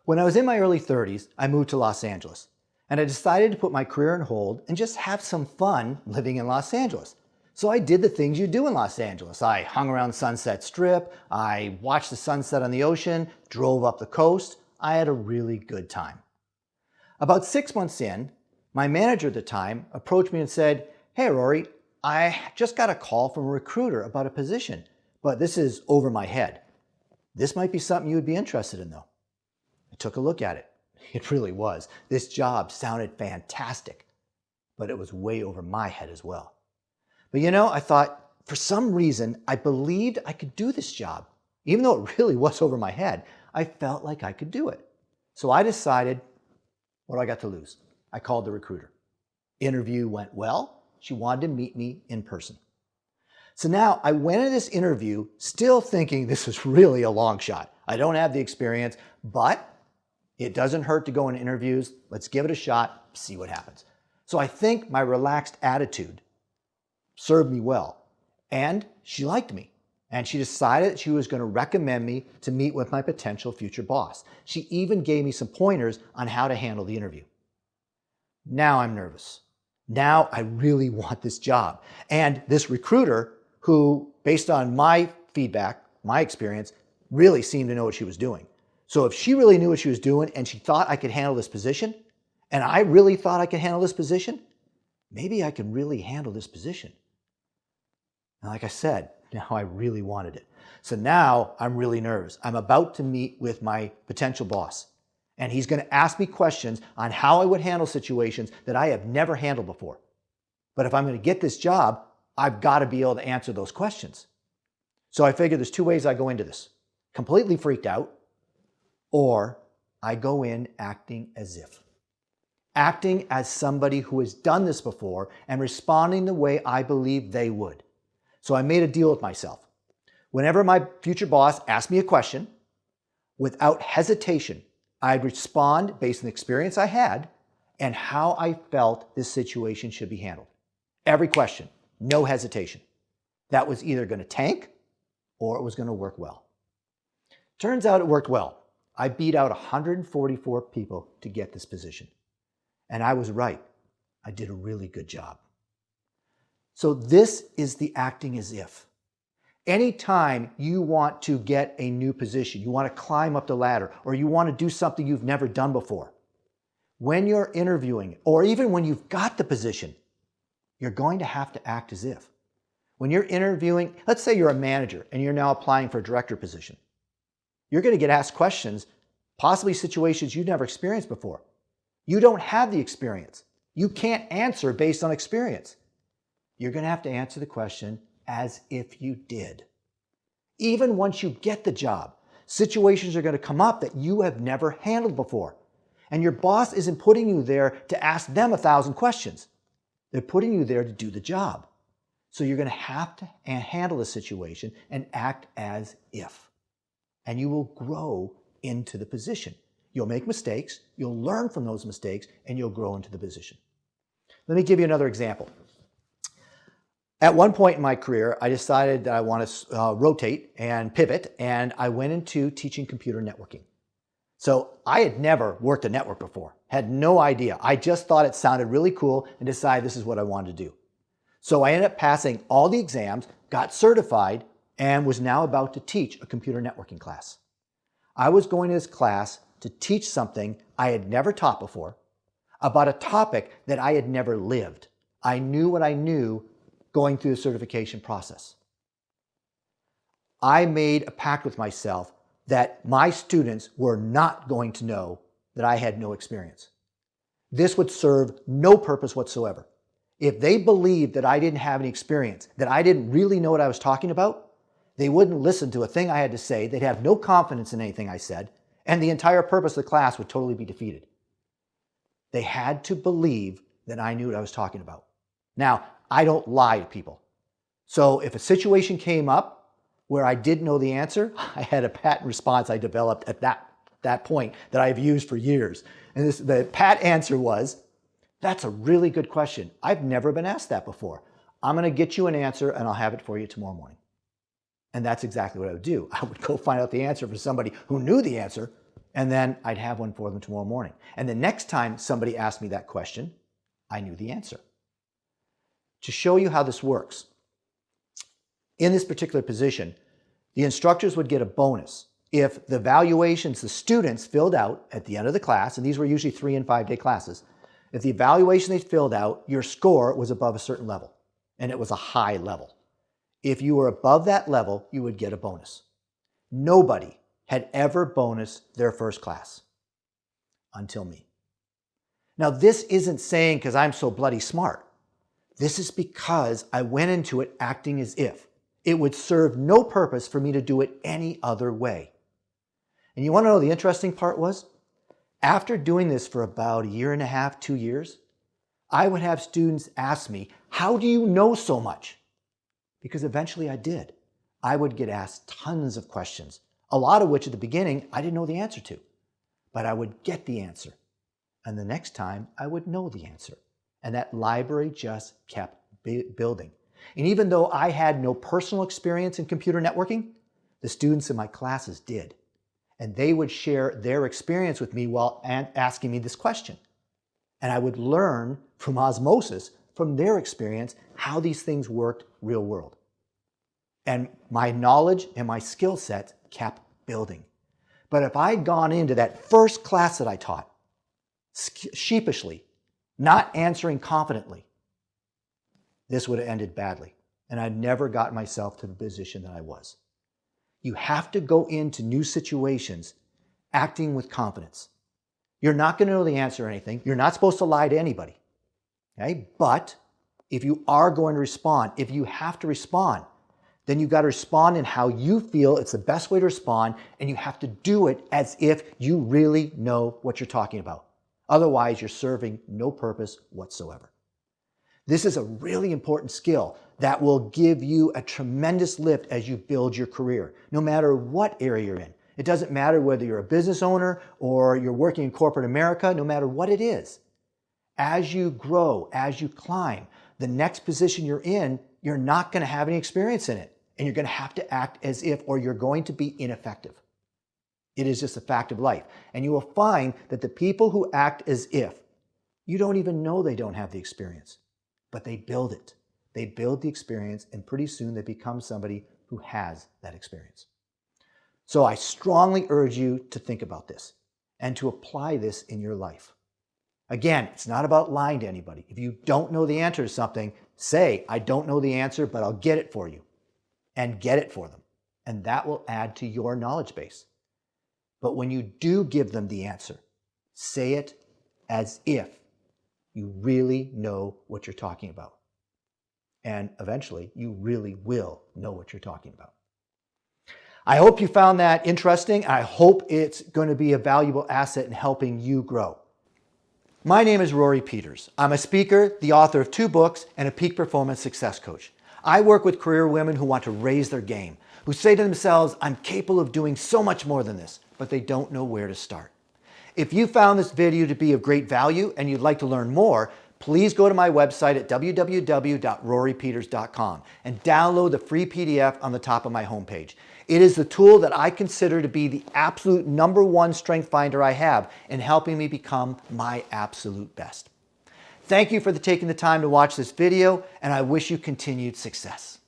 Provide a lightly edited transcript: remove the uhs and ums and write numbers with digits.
When I was in my early 30s, I moved to Los Angeles, and I decided to put my career on hold and just have some fun living in Los Angeles. So I did the things you do in Los Angeles. I hung around Sunset Strip, I watched the sunset on the ocean, drove up the coast. I had a really good time. About 6 months in, my manager at the time approached me and said, "Hey Rory, I just got a call from a recruiter about a position, but this is over my head. This might be something you would be interested in though." I took a look at it. It really was. This job sounded fantastic, but it was way over my head as well. But I thought, for some reason, I believed I could do this job. Even though it really was over my head, I felt like I could do it. So I decided, what do I got to lose? I called the recruiter. Interview went well. She wanted to meet me in person. So now I went into this interview still thinking this was really a long shot. I don't have the experience, but it doesn't hurt to go in interviews. Let's give it a shot, see what happens. So I think my relaxed attitude served me well. And she liked me. And she decided that she was going to recommend me to meet with my potential future boss. She even gave me some pointers on how to handle the interview. Now I'm nervous. Now I really want this job. And this recruiter, who, based on my feedback, my experience, really seemed to know what she was doing. So if she really knew what she was doing and she thought I could handle this position, and I really thought I could handle this position, maybe I could really handle this position. And like I said, now I really wanted it. So now I'm really nervous. I'm about to meet with my potential boss, and he's going to ask me questions on how I would handle situations that I have never handled before. But if I'm going to get this job, I've got to be able to answer those questions. So I figured there's two ways I go into this. Completely freaked out, or I go in acting as if. Acting as somebody who has done this before and responding the way I believe they would. So I made a deal with myself. Whenever my future boss asked me a question, without hesitation, I'd respond based on the experience I had and how I felt this situation should be handled. Every question, no hesitation. That was either going to tank or it was going to work well. Turns out it worked well. I beat out 144 people to get this position. And I was right. I did a really good job. So this is the acting as if. Anytime you want to get a new position, you want to climb up the ladder, or you want to do something you've never done before, when you're interviewing, or even when you've got the position, you're going to have to act as if. When you're interviewing, let's say you're a manager and you're now applying for a director position. You're going to get asked questions, possibly situations you've never experienced before. You don't have the experience. You can't answer based on experience. You're going to have to answer the question as if you did. Even once you get the job, situations are going to come up that you have never handled before. And your boss isn't putting you there to ask them 1,000 questions. They're putting you there to do the job. So you're going to have to handle the situation and act as if. And you will grow into the position. You'll make mistakes, you'll learn from those mistakes, and you'll grow into the position. Let me give you another example. At one point in my career, I decided that I want to rotate and pivot, and I went into teaching computer networking. So I had never worked a network before, had no idea. I just thought it sounded really cool and decided this is what I wanted to do. So I ended up passing all the exams, got certified, and was now about to teach a computer networking class. I was going to this class to teach something I had never taught before about a topic that I had never lived. I knew what I knew going through the certification process. I made a pact with myself that my students were not going to know that I had no experience. This would serve no purpose whatsoever. If they believed that I didn't have any experience, that I didn't really know what I was talking about, they wouldn't listen to a thing I had to say, they'd have no confidence in anything I said, and the entire purpose of the class would totally be defeated. They had to believe that I knew what I was talking about. Now, I don't lie to people. So if a situation came up where I didn't know the answer, I had a pat response I developed at that point that I've used for years. And the pat answer was, "That's a really good question. I've never been asked that before. I'm going to get you an answer and I'll have it for you tomorrow morning." And that's exactly what I would do. I would go find out the answer for somebody who knew the answer, And then I'd have one for them tomorrow morning. And the next time somebody asked me that question, I knew the answer. To show you how this works, in this particular position, the instructors would get a bonus if the evaluations the students filled out at the end of the class, and these were usually 3- and 5-day classes, if the evaluation they filled out, your score was above a certain level, and it was a high level. If you were above that level, you would get a bonus. Nobody had ever bonused their first class until me. Now, this isn't saying because I'm so bloody smart. This is because I went into it acting as if it would serve no purpose for me to do it any other way. And you want to know the interesting part was? After doing this for about 1.5 years, 2 years, I would have students ask me, how do you know so much? Because eventually I did. I would get asked tons of questions, a lot of which at the beginning I didn't know the answer to, but I would get the answer. And the next time I would know the answer. And that library just kept building. And even though I had no personal experience in computer networking, the students in my classes did. And they would share their experience with me while asking me this question. And I would learn from osmosis, from their experience, how these things worked real world. And my knowledge and my skill set kept building. But if I'd gone into that first class that I taught, sheepishly, not answering confidently, this would have ended badly. And I'd never gotten myself to the position that I was. You have to go into new situations acting with confidence. You're not going to know the answer to anything. You're not supposed to lie to anybody. Okay? But if you are going to respond, if you have to respond, then you've got to respond in how you feel it's the best way to respond, and you have to do it as if you really know what you're talking about. Otherwise, you're serving no purpose whatsoever. This is a really important skill that will give you a tremendous lift as you build your career, no matter what area you're in. It doesn't matter whether you're a business owner or you're working in corporate America, no matter what it is. As you grow, as you climb, the next position you're in, you're not going to have any experience in it. And you're going to have to act as if, or you're going to be ineffective. It is just a fact of life. And you will find that the people who act as if, you don't even know they don't have the experience, but they build it. They build the experience, and pretty soon they become somebody who has that experience. So I strongly urge you to think about this and to apply this in your life. Again, it's not about lying to anybody. If you don't know the answer to something, say, I don't know the answer, but I'll get it for you. And get it for them. And that will add to your knowledge base. But when you do give them the answer, say it as if you really know what you're talking about. And eventually, you really will know what you're talking about. I hope you found that interesting. I hope it's going to be a valuable asset in helping you grow. My name is Rory Peters. I'm a speaker, the author of 2 books, and a peak performance success coach. I work with career women who want to raise their game, who say to themselves, I'm capable of doing so much more than this, but they don't know where to start. If you found this video to be of great value and you'd like to learn more, please go to my website at www.rorypeters.com and download the free PDF on the top of my homepage. It is the tool that I consider to be the absolute #1 strength finder I have in helping me become my absolute best. Thank you for taking the time to watch this video, and I wish you continued success.